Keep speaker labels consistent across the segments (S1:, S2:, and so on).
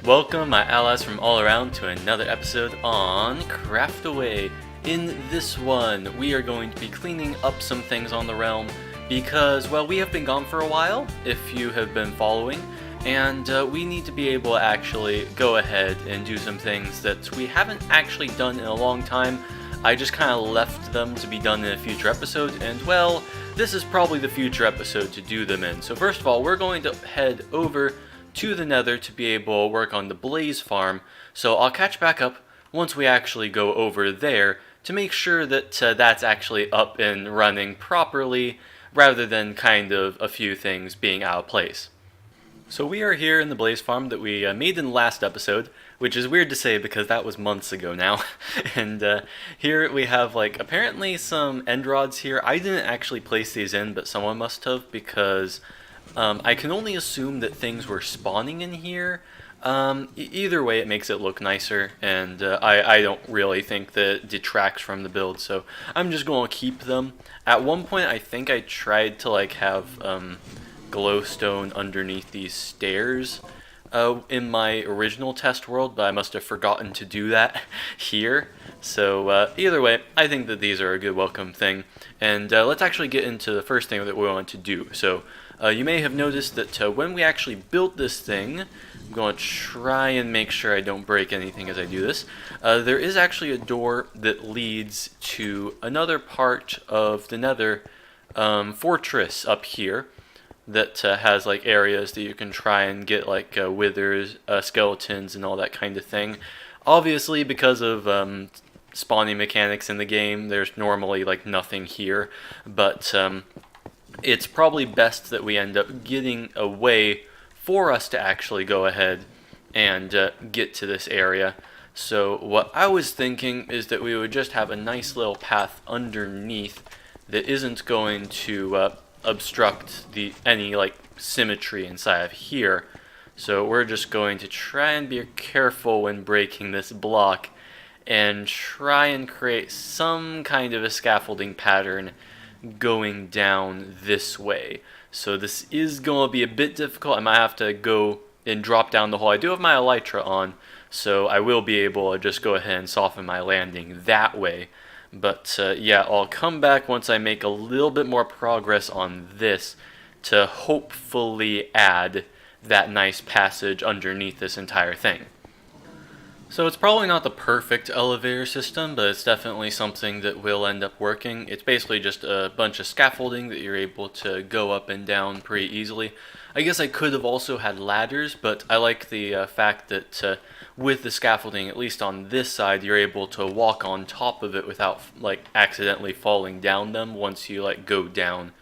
S1: Welcome, my allies from all around, to another episode on Craftaway. In this one, we are going to be cleaning up some things on the realm because, well, we have been gone for a while, if you have been following, and we need to be able to actually go ahead and do some things that we haven't actually done in a long time. I just kind of left them to be done in a future episode, and, well, this is probably the future episode to do them in. So first of all, we're going to head over to the Nether to be able to work on the Blaze farm, so I'll catch back up once we actually go over there to make sure that that's actually up and running properly, rather than kind of a few things being out of place. So we are here in the Blaze farm that we made in the last episode, which is weird to say because that was months ago now. And here we have, like, apparently some end rods here. I didn't actually place these in, but someone must have, because I can only assume that things were spawning in here. Either way, it makes it look nicer, and I don't really think that it detracts from the build, so I'm just going to keep them. At one point, I think I tried to, like, have glowstone underneath these stairs in my original test world, but I must have forgotten to do that here. So either way, I think that these are a good welcome thing, and let's actually get into the first thing that we want to do. So you may have noticed that when we actually built this thing, I'm going to try and make sure I don't break anything as I do this. There is actually a door that leads to another part of the Nether fortress up here that has, like, areas that you can try and get, like, withers, skeletons, and all that kind of thing. Obviously, because of spawning mechanics in the game, there's normally, like, nothing here, but it's probably best that we end up getting a way for us to actually go ahead and get to this area. So what I was thinking is that we would just have a nice little path underneath that isn't going to obstruct any, like, symmetry inside of here. So we're just going to try and be careful when breaking this block and try and create some kind of a scaffolding pattern going down this way. So this is going to be a bit difficult. I might have to go and drop down the hole. I do have my elytra on, so I will be able to just go ahead and soften my landing that way. But yeah, I'll come back once I make a little bit more progress on this to hopefully add that nice passage underneath this entire thing. So it's probably not the perfect elevator system, but it's definitely something that will end up working. It's basically just a bunch of scaffolding that you're able to go up and down pretty easily. I guess I could have also had ladders, but I like the fact that with the scaffolding, at least on this side, you're able to walk on top of it without, like, accidentally falling down them once you, like, go down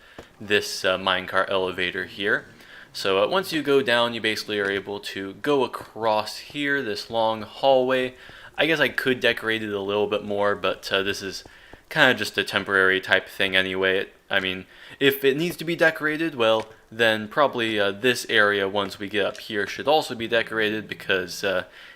S1: this minecart elevator here. So once you go down, you basically are able to go across here, this long hallway. I guess I could decorate it a little bit more, but this is kind of just a temporary type thing anyway. I mean, if it needs to be decorated, well, then probably this area, once we get up here, should also be decorated, because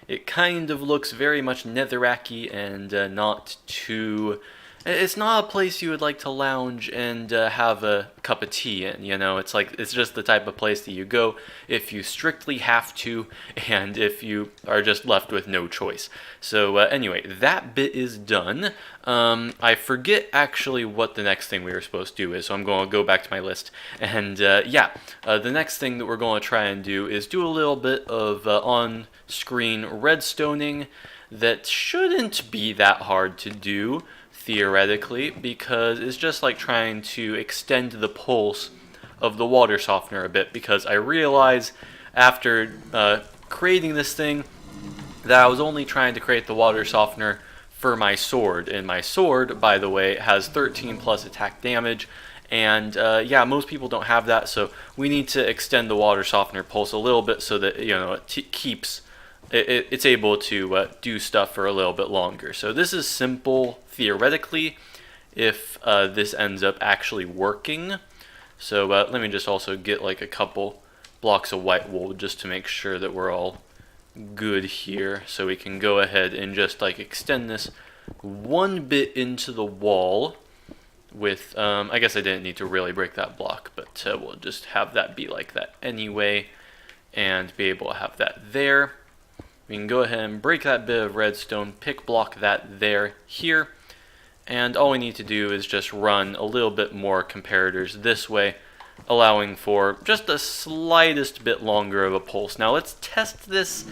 S1: it kind of looks very much netherracky and not too... It's not a place you would like to lounge and have a cup of tea in, you know? It's like, it's just the type of place that you go if you strictly have to, and if you are just left with no choice. So anyway, that bit is done. I forget actually what the next thing we were supposed to do is, so I'm going to go back to my list. And yeah, the next thing that we're going to try and do is do a little bit of on-screen redstoning that shouldn't be that hard to do, theoretically, because it's just like trying to extend the pulse of the water softener a bit, because I realized after creating this thing that I was only trying to create the water softener for my sword, and my sword, by the way, has 13 plus attack damage, and yeah, most people don't have that, so we need to extend the water softener pulse a little bit so that, you know, it keeps... It's able to do stuff for a little bit longer. So this is simple theoretically if this ends up actually working. So let me just also get, like, a couple blocks of white wool just to make sure that we're all good here. So we can go ahead and just, like, extend this one bit into the wall with, I guess I didn't need to really break that block, but we'll just have that be like that anyway and be able to have that there. We can go ahead and break that bit of redstone, pick block that there, here, and all we need to do is just run a little bit more comparators this way, allowing for just the slightest bit longer of a pulse. Now let's test this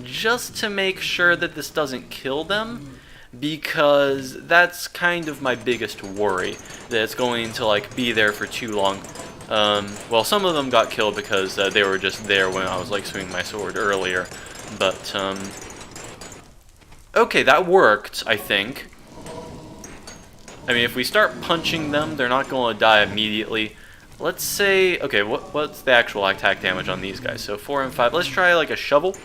S1: just to make sure that this doesn't kill them, because that's kind of my biggest worry, that it's going to like be there for too long. Well, some of them got killed because they were just there when I was like swinging my sword earlier, but okay, that worked, I think. I mean, if we start punching them, they're not going to die immediately. Let's say, okay, what's the actual attack damage on these guys? So 4 and 5. Let's try like a shovel.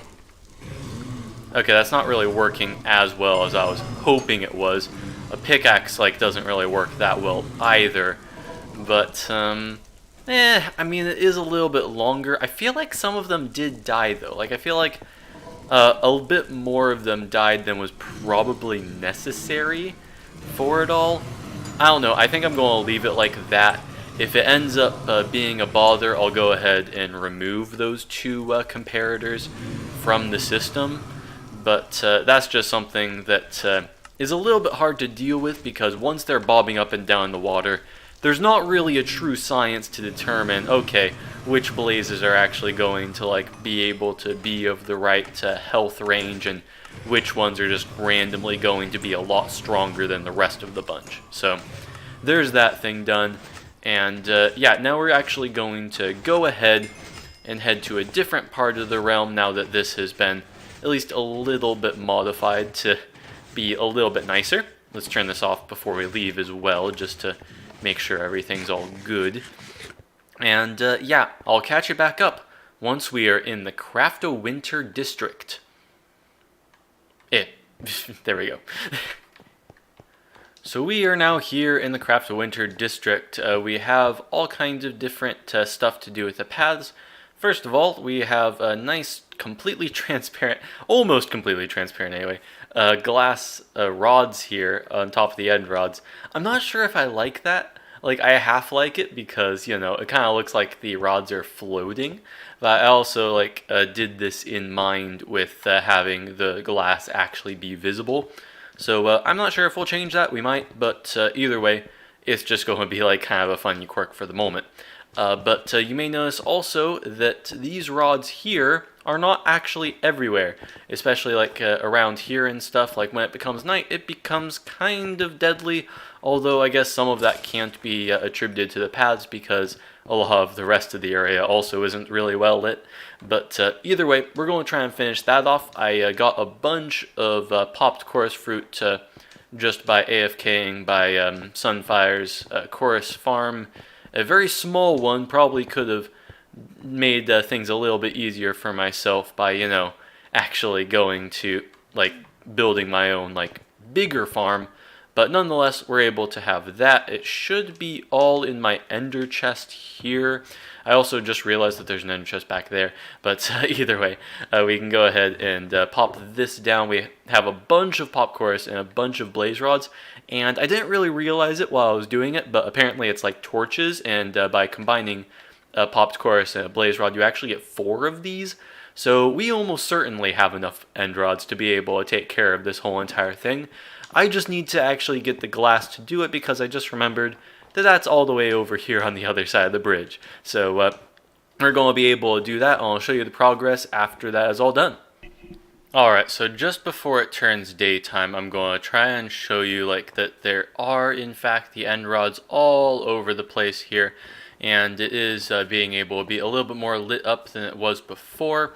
S1: Okay, that's not really working as well as I was hoping it was. A pickaxe like doesn't really work that well either. But I mean, it is a little bit longer. I feel like some of them did die though. Like I feel like a bit more of them died than was probably necessary for it all. I don't know. I think I'm going to leave it like that. If it ends up being a bother, I'll go ahead and remove those two comparators from the system. But that's just something that is a little bit hard to deal with, because once they're bobbing up and down in the water, there's not really a true science to determine, okay, which blazes are actually going to like be able to be of the right health range, and which ones are just randomly going to be a lot stronger than the rest of the bunch. So there's that thing done. And yeah, now we're actually going to go ahead and head to a different part of the realm now that this has been at least a little bit modified to be a little bit nicer. Let's turn this off before we leave as well, just to make sure everything's all good. And yeah, I'll catch you back up once we are in the Craftaway district. There we go. So we are now here in the Craftaway district. We have all kinds of different stuff to do with the paths. First of all, we have a nice, completely transparent, almost completely transparent anyway, glass rods here on top of the end rods. I'm not sure if I like that. Like, I half like it because, you know, it kind of looks like the rods are floating. But I also, like, did this in mind with having the glass actually be visible. So I'm not sure if we'll change that. We might, but either way, it's just going to be like kind of a funny quirk for the moment. But you may notice also that these rods here are not actually everywhere, especially like around here and stuff. Like when it becomes night, it becomes kind of deadly, although I guess some of that can't be attributed to the paths because a lot of the rest of the area also isn't really well lit. But either way, we're going to try and finish that off. I got a bunch of popped chorus fruit just by AFKing by Sunfire's chorus farm. A very small one, probably could have made things a little bit easier for myself by, you know, actually going to, like, building my own, like, bigger farm. But nonetheless, we're able to have that. It should be all in my ender chest here. I also just realized that there's an ender chest back there. But either way, we can go ahead and pop this down. We have a bunch of pop chorus and a bunch of blaze rods. And I didn't really realize it while I was doing it, but apparently it's like torches. And by combining a popped chorus and a blaze rod, you actually get 4 of these. So we almost certainly have enough end rods to be able to take care of this whole entire thing. I just need to actually get the glass to do it because I just remembered that that's all the way over here on the other side of the bridge. So we're going to be able to do that, and I'll show you the progress after that is all done. Alright, so just before it turns daytime, I'm going to try and show you like that there are in fact the end rods all over the place here, and it is being able to be a little bit more lit up than it was before.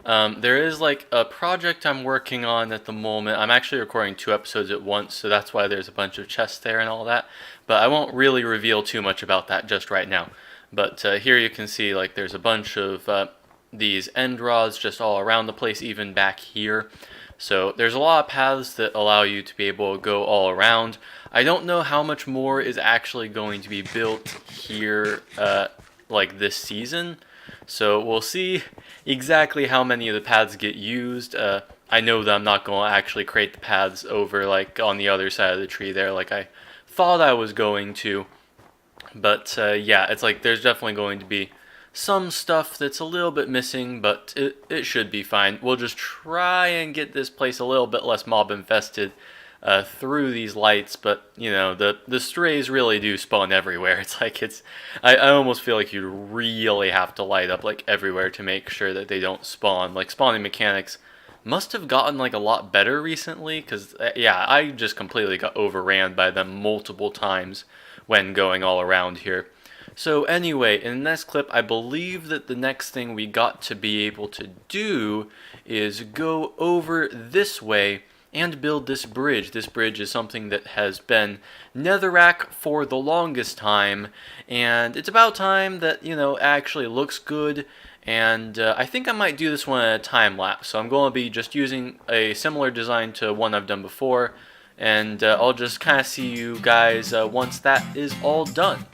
S1: There is like a project I'm working on at the moment. I'm actually recording 2 episodes at once, so that's why there's a bunch of chests there and all that. But I won't really reveal too much about that just right now. But here you can see like there's a bunch of these end rods just all around the place, even back here. So there's a lot of paths that allow you to be able to go all around. I don't know how much more is actually going to be built here like this season. So we'll see exactly how many of the paths get used. I know that I'm not going to actually create the paths over like on the other side of the tree there like I thought I was going to. But yeah, it's like there's definitely going to be some stuff that's a little bit missing, but it should be fine. We'll just try and get this place a little bit less mob infested through these lights, but you know, the strays really do spawn everywhere. It's like I almost feel like you really have to light up like everywhere to make sure that they don't spawn. Like spawning mechanics must have gotten like a lot better recently, because yeah, I just completely got overran by them multiple times when going all around here. So anyway, in the next clip, I believe that the next thing we got to be able to do is go over this way and build this bridge. This bridge is something that has been netherrack for the longest time, and it's about time that, you know, actually looks good. And I think I might do this one at a time lapse, so I'm going to be just using a similar design to one I've done before, and I'll just kind of see you guys once that is all done.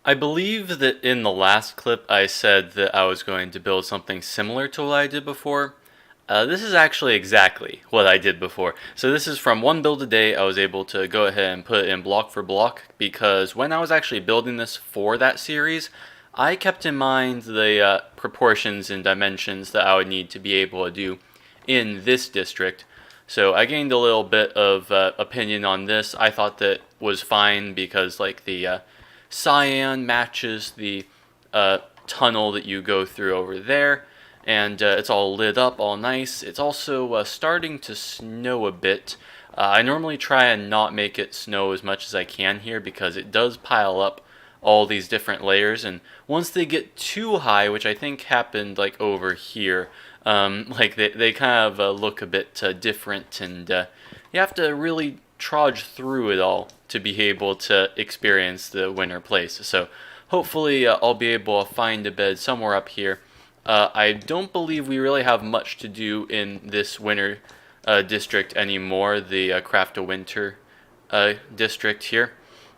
S1: I believe that in the last clip I said that I was going to build something similar to what I did before. This is actually exactly what I did before. So this is from one build a day. I was able to go ahead and put it in block for block, because when I was actually building this for that series, I kept in mind the proportions and dimensions that I would need to be able to do in this district. So I gained a little bit of opinion on this. I thought that was fine because like the cyan matches the tunnel that you go through over there, and it's all lit up all nice. It's also starting to snow a bit. I normally try and not make it snow as much as I can here because it does pile up all these different layers, and once they get too high, which I think happened like over here, like they kind of look a bit different, and you have to really trudge through it all to be able to experience the winter place. So hopefully I'll be able to find a bed somewhere up here. I don't believe we really have much to do in this winter district anymore, the Craft a Winter district here.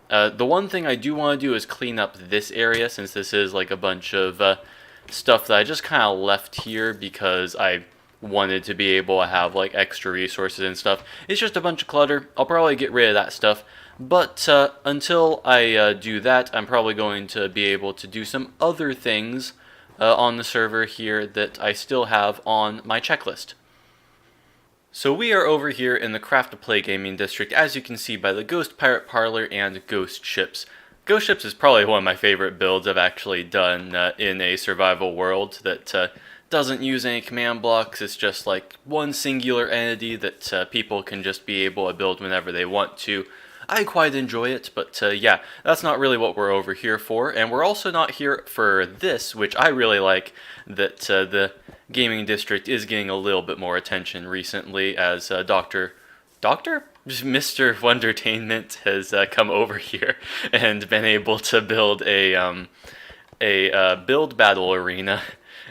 S1: The one thing I do want to do is clean up this area, since this is like a bunch of stuff that I just kind of left here because I wanted to be able to have like extra resources and stuff. It's just a bunch of clutter. I'll probably get rid of that stuff, but until I do that, I'm probably going to be able to do some other things on the server here that I still have on my checklist. So we are over here in the Craft to Play gaming district, as you can see by the Ghost Pirate Parlor and Ghost Ships. Ghost Ships is probably one of my favorite builds I've actually done in a survival world that doesn't use any command blocks. It's just like one singular entity that people can just be able to build whenever they want to. I quite enjoy it, but yeah, that's not really what we're over here for, and we're also not here for this, which I really like, that the gaming district is getting a little bit more attention recently as Doctor? Just Mr. Wondertainment has come over here and been able to build a build battle arena,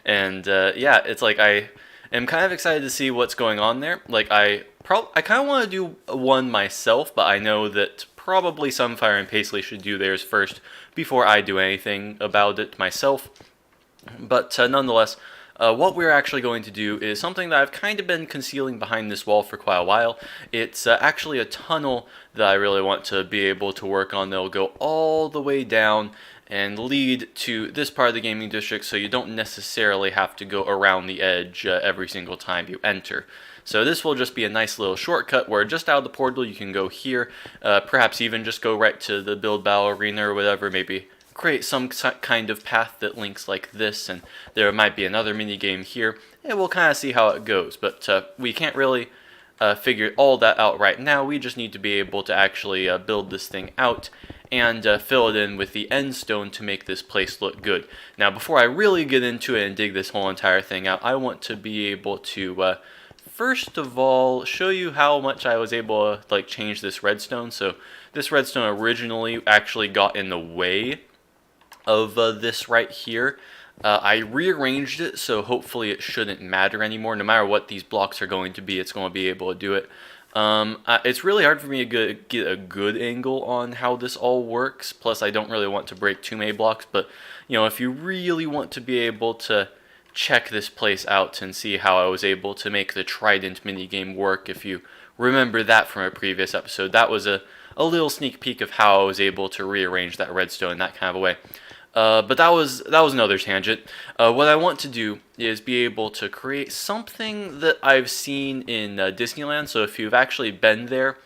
S1: and yeah, it's like I am kind of excited to see what's going on there. Like I kind of want to do one myself, but I know that probably Sunfire and Paisley should do theirs first before I do anything about it myself. But nonetheless, what we're actually going to do is something that I've kind of been concealing behind this wall for quite a while. It's actually a tunnel that I really want to be able to work on. That'll go all the way down and lead to this part of the gaming district, so you don't necessarily have to go around the edge every single time you enter. So this will just be a nice little shortcut where just out of the portal you can go here, perhaps even just go right to the build battle arena or whatever, maybe create some kind of path that links like this, and there might be another mini game here, and we'll kind of see how it goes. But we can't really figure all that out right now. We just need to be able to actually build this thing out and fill it in with the end stone to make this place look good. Now, before I really get into it and dig this whole entire thing out, I want to be able to first of all show you how much I was able to like change this redstone. So this redstone originally actually got in the way of this right here. I rearranged it, so hopefully it shouldn't matter anymore. No matter what these blocks are going to be, it's going to be able to do it. It's really hard for me to get a good angle on how this all works. Plus, I don't really want to break too many blocks. But, you know, if you really want to be able to check this place out and see how I was able to make the Trident minigame work, if you remember that from a previous episode, that was a little sneak peek of how I was able to rearrange that redstone in that kind of a way. But that was another tangent. What I want to do is be able to create something that I've seen in Disneyland. So if you've actually been there,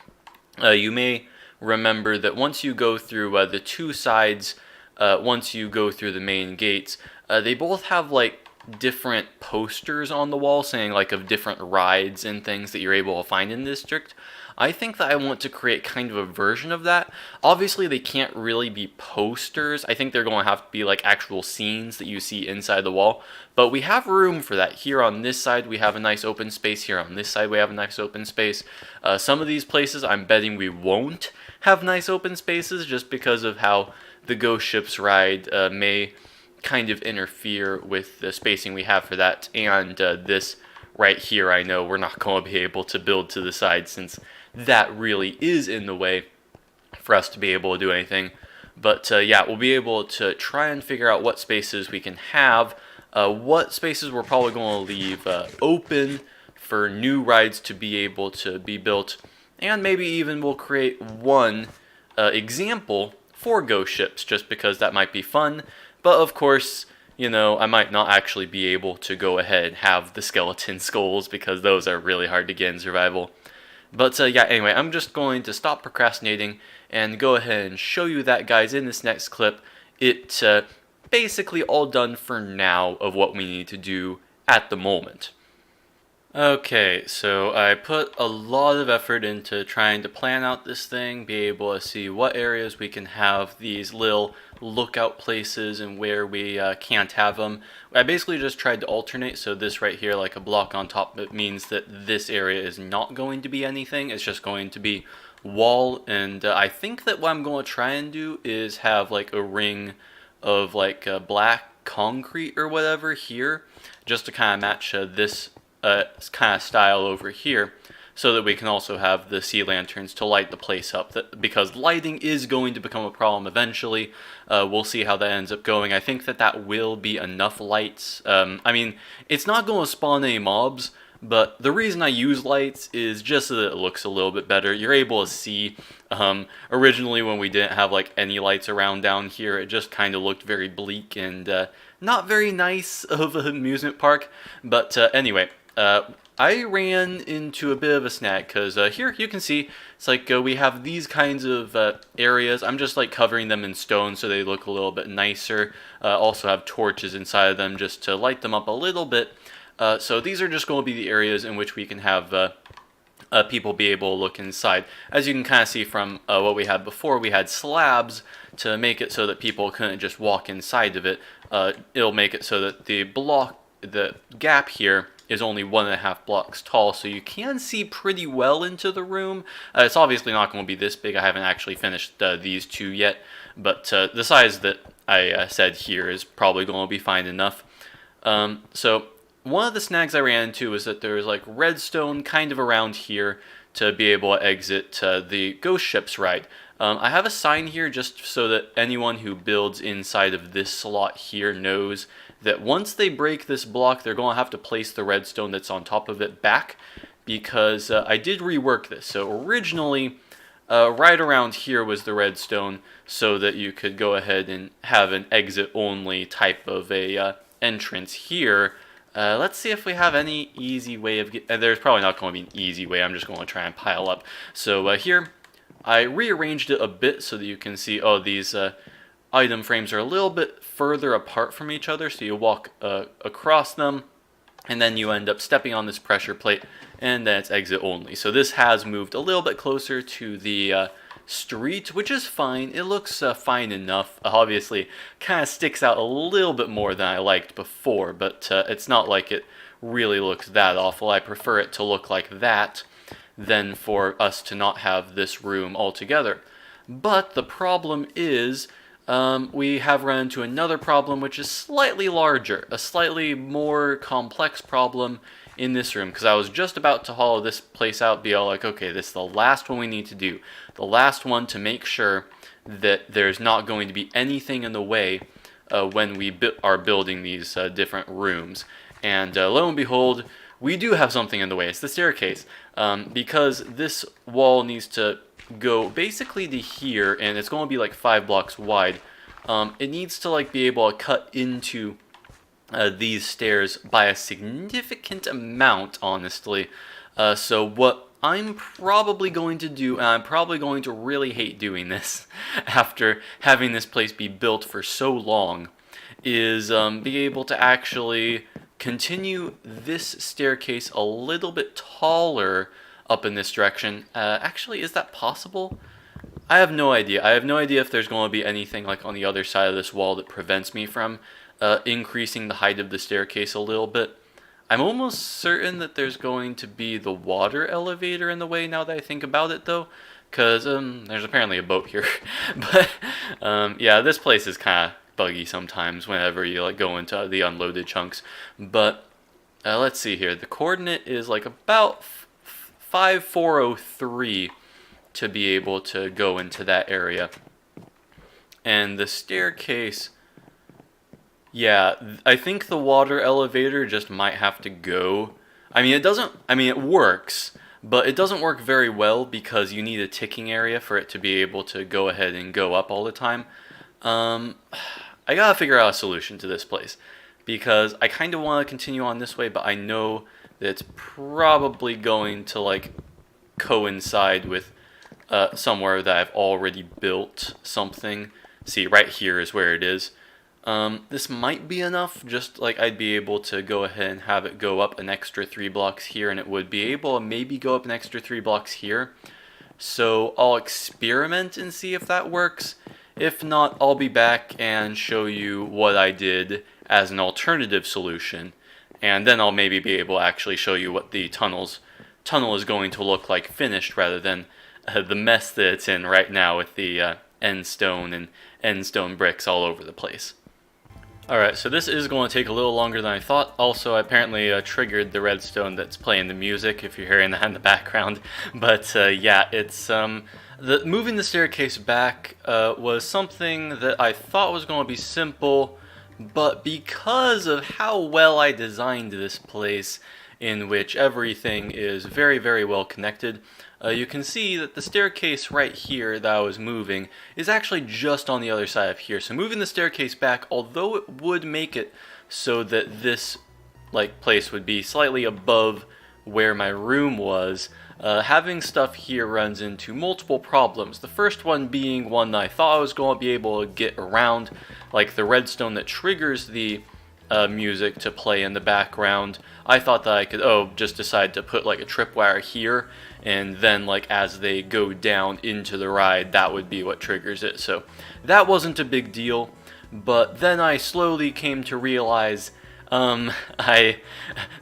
S1: you may remember that once you go through the two sides, once you go through the main gates, they both have like different posters on the wall saying like of different rides and things that you're able to find in the district. I think that I want to create kind of a version of that. Obviously, they can't really be posters. I think they're going to have to be like actual scenes that you see inside the wall. But we have room for that. Here on this side, we have a nice open space. Here on this side, we have a nice open space. Some of these places, I'm betting we won't have nice open spaces just because of how the Ghost Ships ride may kind of interfere with the spacing we have for that. And this right here, I know we're not going to be able to build to the side since that really is in the way for us to be able to do anything. But yeah, we'll be able to try and figure out what spaces we can have, what spaces we're probably going to leave open for new rides to be able to be built, and maybe even we'll create one example for Ghost Ships, just because that might be fun. But of course, you know, I might not actually be able to go ahead and have the skeleton skulls because those are really hard to get in survival. But yeah, anyway, I'm just going to stop procrastinating and go ahead and show you that, guys, in this next clip. It's basically all done for now of what we need to do at the moment. Okay, so I put a lot of effort into trying to plan out this thing, be able to see what areas we can have these little lookout places and where we can't have them. I basically just tried to alternate, so this right here, like a block on top, it means that this area is not going to be anything. It's just going to be wall, and I think that what I'm going to try and do is have like a ring of like black concrete or whatever here, just to kind of match this kind of style over here, so that we can also have the sea lanterns to light the place up, because lighting is going to become a problem eventually. We'll see how that ends up going. I think that will be enough lights. I mean, it's not going to spawn any mobs, but the reason I use lights is just so that it looks a little bit better. You're able to see, originally when we didn't have like any lights around down here, it just kind of looked very bleak and not very nice of an amusement park. But anyway, I ran into a bit of a snag, because here you can see it's like we have these kinds of areas. I'm just like covering them in stone so they look a little bit nicer. Also have torches inside of them just to light them up a little bit. So these are just going to be the areas in which we can have people be able to look inside. As you can kind of see from what we had before, we had slabs to make it so that people couldn't just walk inside of it. It'll make it so that the gap here is only 1.5 blocks tall, so you can see pretty well into the room. It's obviously not going to be this big. I haven't actually finished these two yet, but the size that I said here is probably going to be fine enough. So one of the snags I ran into was that there's like redstone kind of around here to be able to exit the ghost ships ride. I have a sign here just so that anyone who builds inside of this slot here knows that once they break this block, they're going to have to place the redstone that's on top of it back, because I did rework this. So originally, right around here was the redstone so that you could go ahead and have an exit-only type of a entrance here. Let's see if we have any easy way of getting... There's probably not going to be an easy way. I'm just going to try and pile up. So here, I rearranged it a bit so that you can see, oh, these item frames are a little bit further apart from each other. So you walk across them, and then you end up stepping on this pressure plate, and then it's exit only. So this has moved a little bit closer to the street, which is fine. It looks fine enough. Obviously, kind of sticks out a little bit more than I liked before, but it's not like it really looks that awful. I prefer it to look like that than for us to not have this room altogether. But the problem is we have run into another problem, which is slightly larger, a slightly more complex problem in this room, because I was just about to hollow this place out, be all like, okay, this is the last one we need to do. The last one to make sure that there's not going to be anything in the way when we are building these different rooms. And lo and behold, we do have something in the way. It's the staircase, because this wall needs to go basically to here, and it's going to be like 5 blocks wide. It needs to like be able to cut into these stairs by a significant amount, honestly. So what I'm probably going to do, and I'm probably going to really hate doing this after having this place be built for so long, is be able to actually continue this staircase a little bit taller up in this direction. Actually, is that possible? I have no idea. I have no idea if there's going to be anything like on the other side of this wall that prevents me from increasing the height of the staircase a little bit. I'm almost certain that there's going to be the water elevator in the way now that I think about it, though, because there's apparently a boat here. But yeah, this place is kind of buggy sometimes whenever you like go into the unloaded chunks. But let's see here. The coordinate is like about 5403 to be able to go into that area. And the staircase, yeah, I think the water elevator just might have to go. I mean, it works, but it doesn't work very well because you need a ticking area for it to be able to go ahead and go up all the time. I gotta figure out a solution to this place, because I kind of want to continue on this way, but I know that it's probably going to like coincide with somewhere that I've already built something. See, right here is where it is. This might be enough, just like I'd be able to go ahead and have it go up an extra 3 blocks here, and it would be able to maybe go up an extra 3 blocks here. So I'll experiment and see if that works. If not, I'll be back and show you what I did as an alternative solution, and then I'll maybe be able to actually show you what the tunnel is going to look like finished, rather than the mess that it's in right now with the end stone and end stone bricks all over the place. Alright, so this is going to take a little longer than I thought. Also, I apparently triggered the redstone that's playing the music, if you're hearing that in the background. But yeah, it's moving the staircase back was something that I thought was going to be simple, but because of how well I designed this place, in which everything is very, very well connected, you can see that the staircase right here that I was moving is actually just on the other side of here. So moving the staircase back, although it would make it so that this place would be slightly above where my room was, having stuff here runs into multiple problems. The first one being one that I thought I was going to be able to get around, like the redstone that triggers the music to play in the background. I thought that I could, just decide to put like a tripwire here, and then like as they go down into the ride, that would be what triggers it. So that wasn't a big deal, but then I slowly came to realize the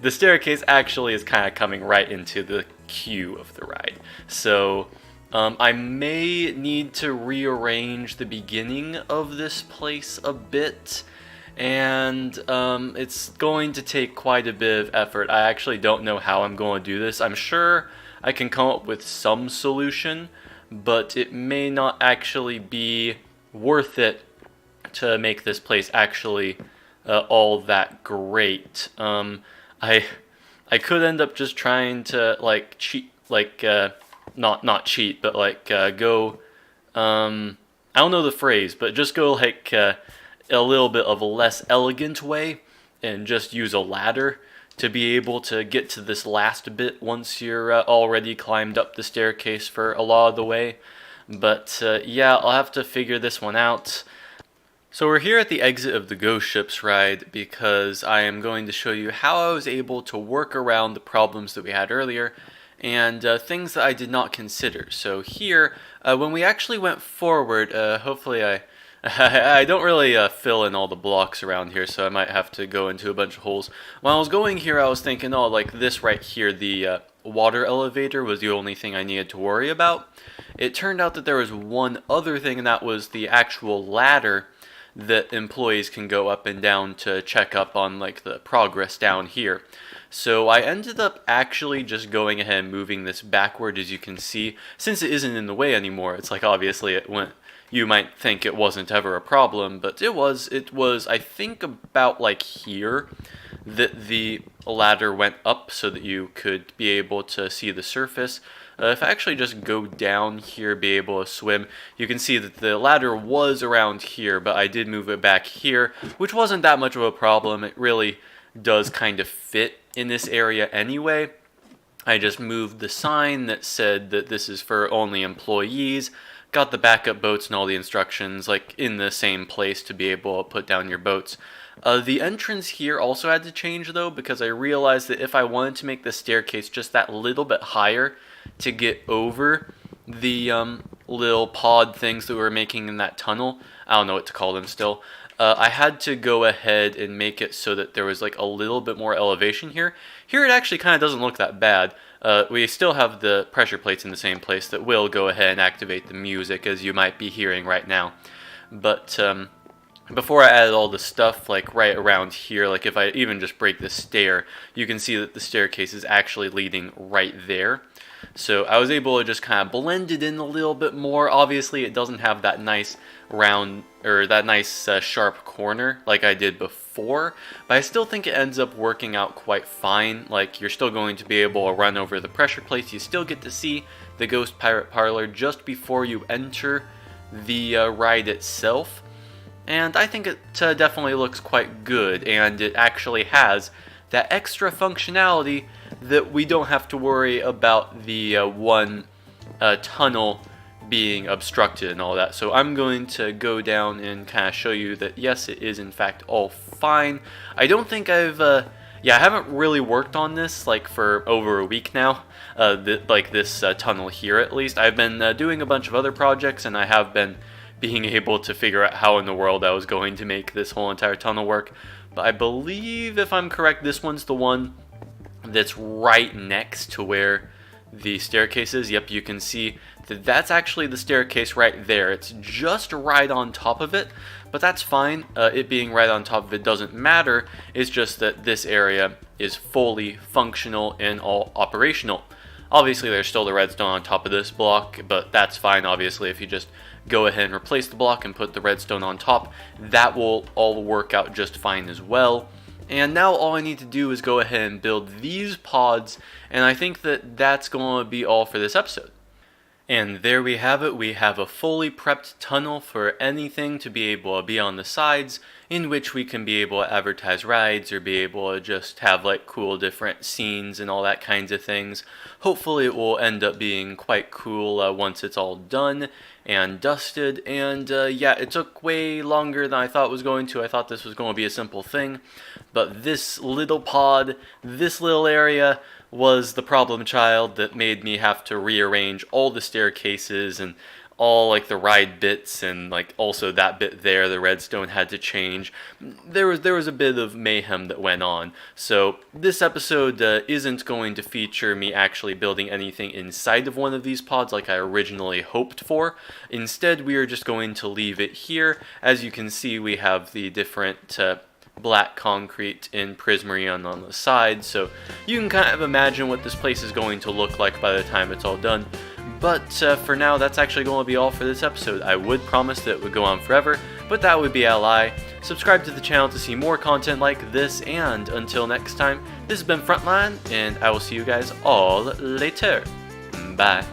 S1: staircase actually is kind of coming right into the queue of the ride. So I may need to rearrange the beginning of this place a bit, and it's going to take quite a bit of effort. I actually don't know how I'm going to do this. I'm sure I can come up with some solution, but it may not actually be worth it to make this place actually all that great. I could end up just trying to like cheat, like not cheat, but like go. I don't know the phrase, but just go like a little bit of a less elegant way and just use a ladder to be able to get to this last bit once you're already climbed up the staircase for a lot of the way. But yeah, I'll have to figure this one out. So we're here at the exit of the Ghost Ships ride because I am going to show you how I was able to work around the problems that we had earlier and things that I did not consider. So here, when we actually went forward, hopefully I don't really fill in all the blocks around here, so I might have to go into a bunch of holes. When I was going here, I was thinking, oh, like this right here, the water elevator was the only thing I needed to worry about. It turned out that there was one other thing, and that was the actual ladder that employees can go up and down to check up on like the progress down here. So I ended up actually just going ahead and moving this backward, as you can see, since it isn't in the way anymore. It's like obviously it went. You might think it wasn't ever a problem, but it was, I think, about like here that the ladder went up so that you could be able to see the surface. If I actually just go down here, be able to swim, you can see that the ladder was around here, but I did move it back here, which wasn't that much of a problem. It really does kind of fit in this area anyway. I just moved the sign that said that this is for only employees. Got the backup boats and all the instructions like in the same place to be able to put down your boats. The entrance here also had to change though, because I realized that if I wanted to make the staircase just that little bit higher to get over the little pod things that we were making in that tunnel, I don't know what to call them still, I had to go ahead and make it so that there was like a little bit more elevation here. Here it actually kind of doesn't look that bad. We still have the pressure plates in the same place that will go ahead and activate the music, as you might be hearing right now. But before I added all the stuff like right around here, like if I even just break the stair, you can see that the staircase is actually leading right there. So I was able to just kind of blend it in a little bit more. Obviously it doesn't have that nice round, or that nice sharp corner like I did before, but I still think it ends up working out quite fine. Like you're still going to be able to run over the pressure plates. You still get to see the Ghost Pirate Parlor just before you enter the ride itself. And I think it definitely looks quite good, and it actually has that extra functionality that we don't have to worry about the one tunnel being obstructed and all that. So I'm going to go down and kind of show you that yes, it is in fact all fine. I don't think I've I haven't really worked on this like for over a week now, like this tunnel here at least. I've been doing a bunch of other projects, and I have been being able to figure out how in the world I was going to make this whole entire tunnel work. But I believe, if I'm correct, this one's the one that's right next to where the staircase is. Yep, you can see that that's actually the staircase right there. It's just right on top of it, but that's fine. It being right on top of it doesn't matter. It's just that this area is fully functional and all operational. Obviously, there's still the redstone on top of this block, but that's fine. Obviously, if you just go ahead and replace the block and put the redstone on top, that will all work out just fine as well. And now all I need to do is go ahead and build these pods, and I think that that's going to be all for this episode. And there we have it. We have a fully prepped tunnel for anything to be able to be on the sides, in which we can be able to advertise rides or be able to just have like cool different scenes and all that kinds of things. Hopefully it will end up being quite cool once it's all done. and dusted, and yeah, it took way longer than I thought it was going to. I thought this was going to be a simple thing, but this little pod, this little area, was the problem child that made me have to rearrange all the staircases and all like the ride bits, and like also that bit there, the redstone had to change. There was a bit of mayhem that went on. So this episode isn't going to feature me actually building anything inside of one of these pods like I originally hoped for. Instead, we are just going to leave it here. As you can see, we have the different black concrete in Prismarine on the side, so you can kind of imagine what this place is going to look like by the time it's all done. But for now, that's actually going to be all for this episode. I would promise that it would go on forever, but that would be a lie. Subscribe to the channel to see more content like this, and until next time, this has been Frontline, and I will see you guys all later. Bye.